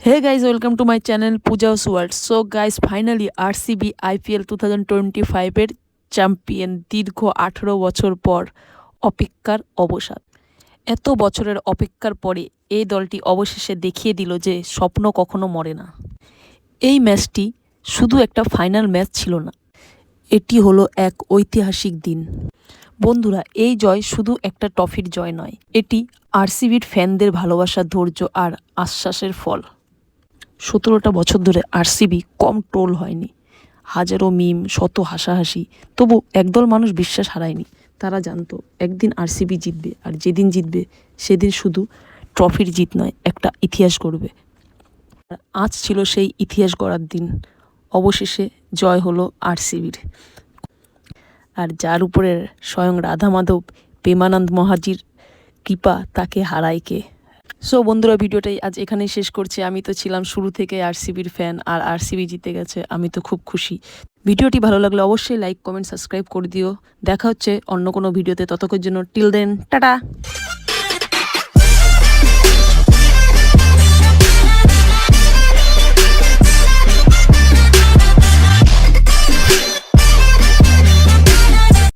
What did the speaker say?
Hey guys, welcome to my channel Pooja's World. So guys, finally RCB IPL 2025 এর champion দীর্ঘ 18 বছর পর অপেক্ষার অবসাদ। এত বছরের অপেক্ষার পরে এই দলটি অবশেষে দেখিয়ে দিল যে স্বপ্ন কখনো মরে না। এই ম্যাচটি শুধু একটা ফাইনাল ম্যাচ ছিল না, এটি হলো এক ঐতিহাসিক দিন। বন্ধুরা, এই জয় শুধু একটা ট্রফির জয় নয়, এটি আরসিবির ফ্যানদের ভালোবাসা, ধৈর্য আর আশ্বাসের ফল। 17টা বছর ধরে আরসিবি কম ট্রোল হয়নি, হাজারো মিম, শত হাসাহাসি, তবু একদল মানুষ বিশ্বাস হারায়নি। তারা জানতো একদিন আরসিবি জিতবে, আর যেদিন জিতবে সেদিন শুধু ট্রফির জিত নয়, একটা ইতিহাস গড়বে। আজ ছিল সেই ইতিহাস গড়ার দিন। অবশেষে জয় হলো আরসিবির, আর যার উপরে স্বয়ং রাধা মাধব, প্রেমানন্দ মহাজির কৃপা, তাকে হারায় কে। সো বন্ধুরা, ভিডিওটাই আজ এখানেই শেষ করছি। আমি তো ছিলাম শুরু থেকে আরসিবির ফ্যান, আর আরসিবি জিতে গেছে, আমি তো খুব খুশি। ভিডিওটি ভালো লাগলে অবশ্যই লাইক, কমেন্ট, সাবস্ক্রাইব করে দিও। দেখা হচ্ছে অন্য কোনো ভিডিওতে, ততক্ষণের জন্য টিল দেন টাটা।